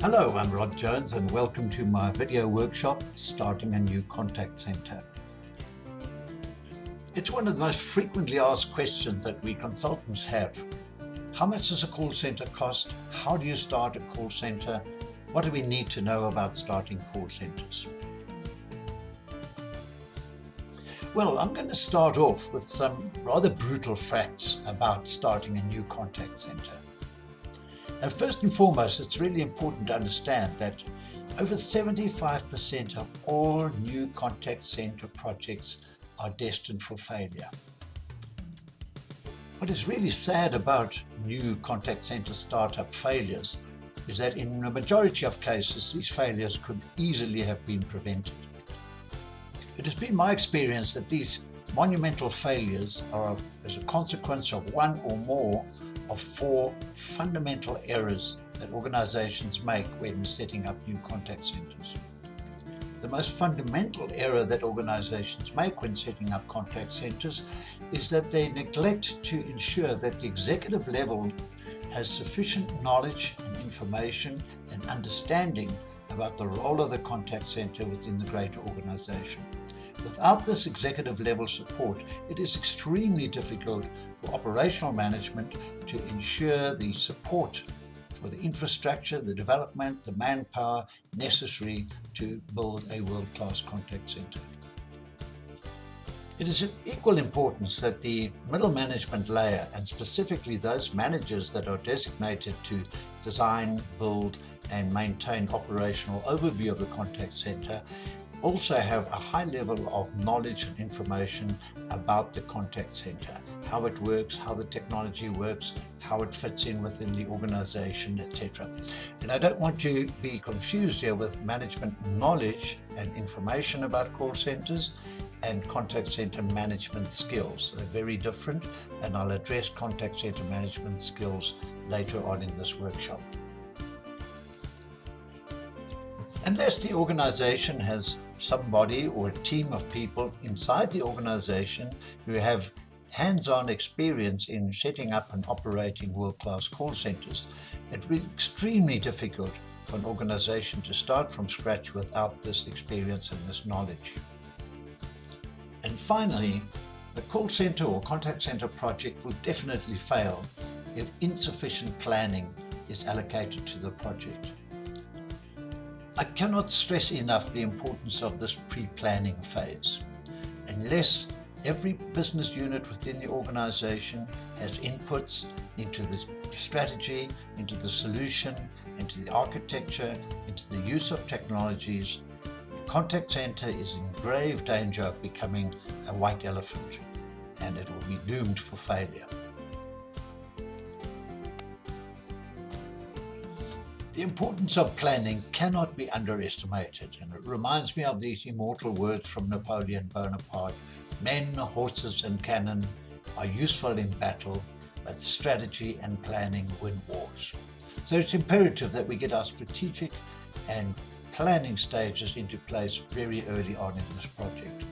Hello, I'm Rod Jones and welcome to my video workshop, Starting a New Contact Center. It's one of the most frequently asked questions that we consultants have. How much does a call center cost? How do you start a call center? What do we need to know about starting call centers? Well, I'm going to start off with some rather brutal facts about starting a new contact center. And first and foremost, it's really important to understand that over 75% of all new contact center projects are destined for failure. What is really sad about new contact center startup failures is that in the majority of cases, these failures could easily have been prevented. It has been my experience that these monumental failures are as a consequence of one or more of four fundamental errors that organizations make when setting up new contact centers. The most fundamental error that organizations make when setting up contact centers is that they neglect to ensure that the executive level has sufficient knowledge and information and understanding about the role of the contact center within the greater organization. Without this executive level support, it is extremely difficult for operational management to ensure the support for the infrastructure, the development, the manpower necessary to build a world-class contact center. It is of equal importance that the middle management layer, and specifically those managers that are designated to design, build, and maintain operational overview of the contact center, also have a high level of knowledge and information about the contact center, how it works, how the technology works, how it fits in within the organization, etc. And I don't want to be confused here with management knowledge and information about call centers and contact center management skills. They're very different, and I'll address contact center management skills later on in this workshop. Unless the organization has somebody or a team of people inside the organization who have hands-on experience in setting up and operating world-class call centers, it will be extremely difficult for an organization to start from scratch without this experience and this knowledge. And finally, the call center or contact center project will definitely fail if insufficient planning is allocated to the project. I cannot stress enough the importance of this pre-planning phase. Unless every business unit within the organization has inputs into the strategy, into the solution, into the architecture, into the use of technologies, the contact center is in grave danger of becoming a white elephant, and it will be doomed for failure. The importance of planning cannot be underestimated, and it reminds me of these immortal words from Napoleon Bonaparte: "Men, horses, and cannon are useful in battle, but strategy and planning win wars." So it's imperative that we get our strategic and planning stages into place very early on in this project.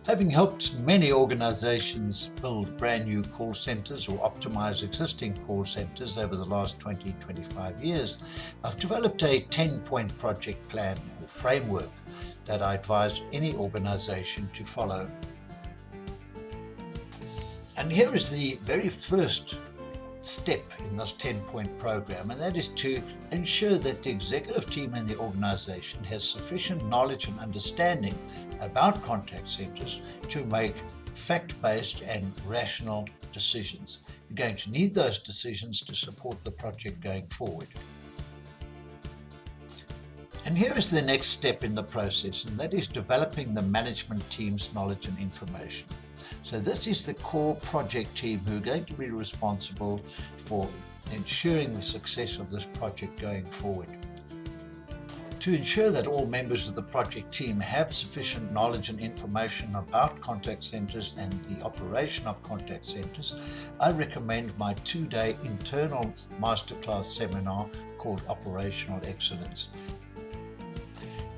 Having helped many organizations build brand new call centers or optimize existing call centers over the last 20-25 years, I've developed a 10-point project plan or framework that I advise any organization to follow. And here is the very first step in this 10-point program, and that is to ensure that the executive team in the organization has sufficient knowledge and understanding about contact centers to make fact-based and rational decisions. You're going to need those decisions to support the project going forward. And here is the next step in the process, and that is developing the management team's knowledge and information. So this is the core project team who are going to be responsible for ensuring the success of this project going forward. To ensure that all members of the project team have sufficient knowledge and information about contact centers and the operation of contact centers, I recommend my 2-day internal masterclass seminar called Operational Excellence.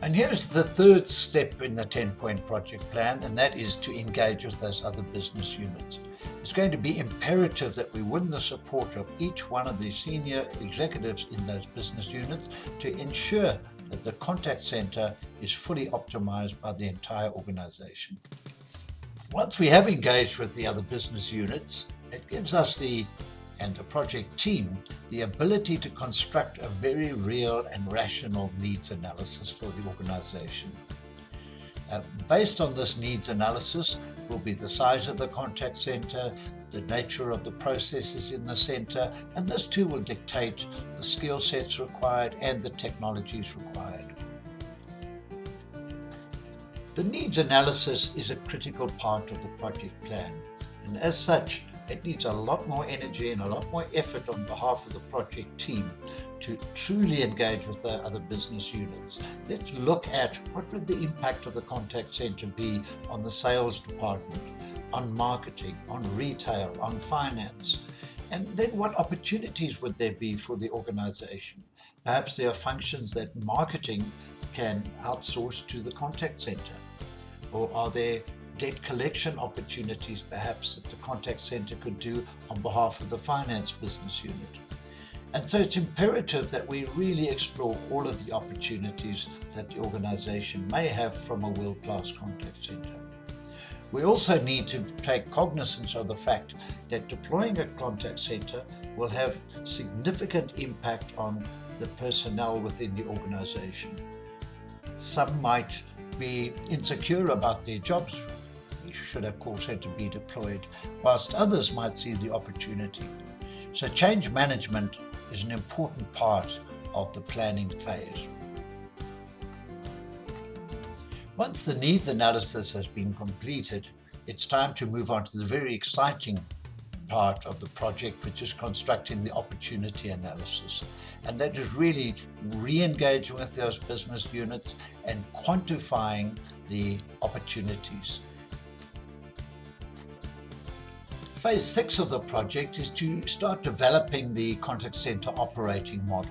And here's the third step in the 10-point project plan, and that is to engage with those other business units. It's going to be imperative that we win the support of each one of the senior executives in those business units to ensure that the contact center is fully optimized by the entire organization. Once we have engaged with the other business units, it gives us and the project team the ability to construct a very real and rational needs analysis for the organization. Based on this needs analysis will be the size of the contact center, the nature of the processes in the center, and this too will dictate the skill sets required and the technologies required. The needs analysis is a critical part of the project plan, and as such, it needs a lot more energy and a lot more effort on behalf of the project team to truly engage with the other business units. Let's look at what would the impact of the contact center be on the sales department, on marketing, on retail, on finance, and then what opportunities would there be for the organization? Perhaps there are functions that marketing can outsource to the contact center, or are there debt collection opportunities perhaps that the contact center could do on behalf of the finance business unit? And so it's imperative that we really explore all of the opportunities that the organization may have from a world-class contact center. We also need to take cognizance of the fact that deploying a contact center will have significant impact on the personnel within the organization. Some might be insecure about their jobs should a call center be deployed, whilst others might see the opportunity. So change management is an important part of the planning phase. Once the needs analysis has been completed, it's time to move on to the very exciting part of the project, which is constructing the opportunity analysis. And that is really re-engaging with those business units and quantifying the opportunities. Phase 6 of the project is to start developing the contact center operating model.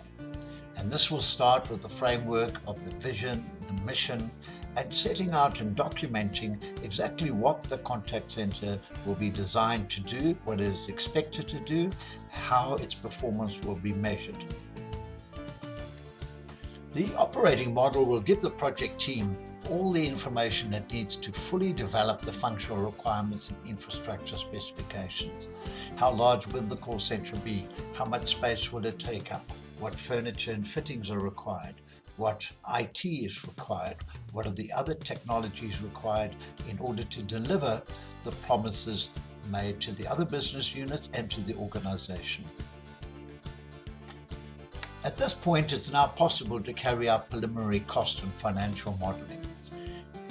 And this will start with the framework of the vision, the mission, and setting out and documenting exactly what the contact center will be designed to do, what it is expected to do, how its performance will be measured. The operating model will give the project team all the information it needs to fully develop the functional requirements and infrastructure specifications. How large will the call center be? How much space will it take up? What furniture and fittings are required? What IT is required? What are the other technologies required in order to deliver the promises made to the other business units and to the organization? At this point, it's now possible to carry out preliminary cost and financial modeling.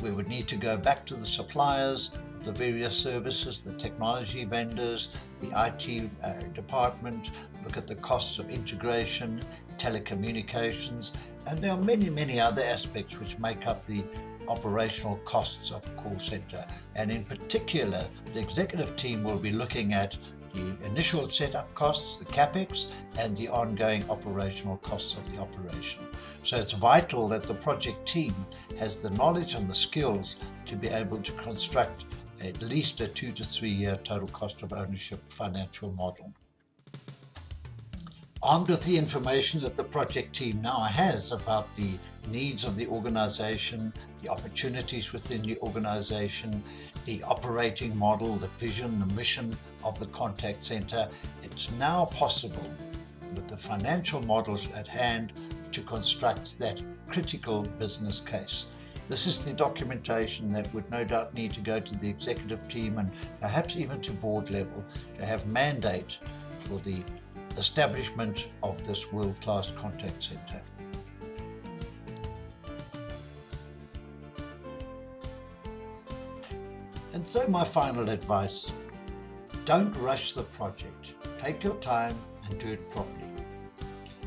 We would need to go back to the suppliers, the various services, the technology vendors, the IT department, look at the costs of integration, telecommunications, and there are many, many other aspects which make up the operational costs of a call center. And in particular, the executive team will be looking at the initial setup costs, the CapEx, and the ongoing operational costs of the operation. So it's vital that the project team has the knowledge and the skills to be able to construct at least a 2 to 3 year total cost of ownership financial model. Armed with the information that the project team now has about the needs of the organization, the opportunities within the organization, the operating model, the vision, the mission of the contact center, it's now possible with the financial models at hand to construct that critical business case. This is the documentation that would no doubt need to go to the executive team and perhaps even to board level to have mandate for the establishment of this world-class contact center. And so my final advice, don't rush the project. Take your time and do it properly.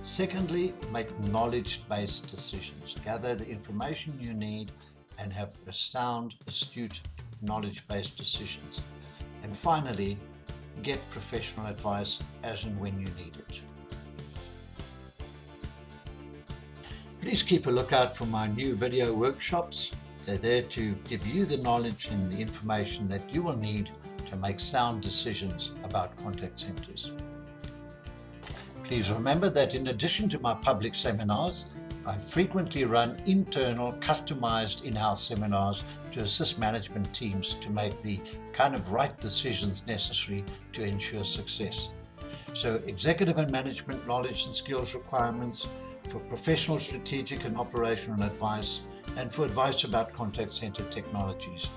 Secondly, make knowledge-based decisions. Gather the information you need and have sound, astute, knowledge-based decisions. And finally, get professional advice as and when you need it. Please keep a lookout for my new video workshops. They're there to give you the knowledge and the information that you will need to make sound decisions about contact centers. Please remember that in addition to my public seminars, I frequently run internal, customized in-house seminars to assist management teams to make the kind of right decisions necessary to ensure success. So executive and management knowledge and skills requirements, for professional, strategic and operational advice, and for advice about contact center technologies.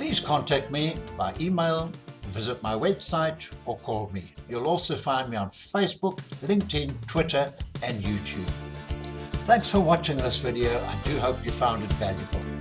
Please contact me by email, visit my website, or call me. You'll also find me on Facebook, LinkedIn, Twitter, and YouTube. Thanks for watching this video. I do hope you found it valuable.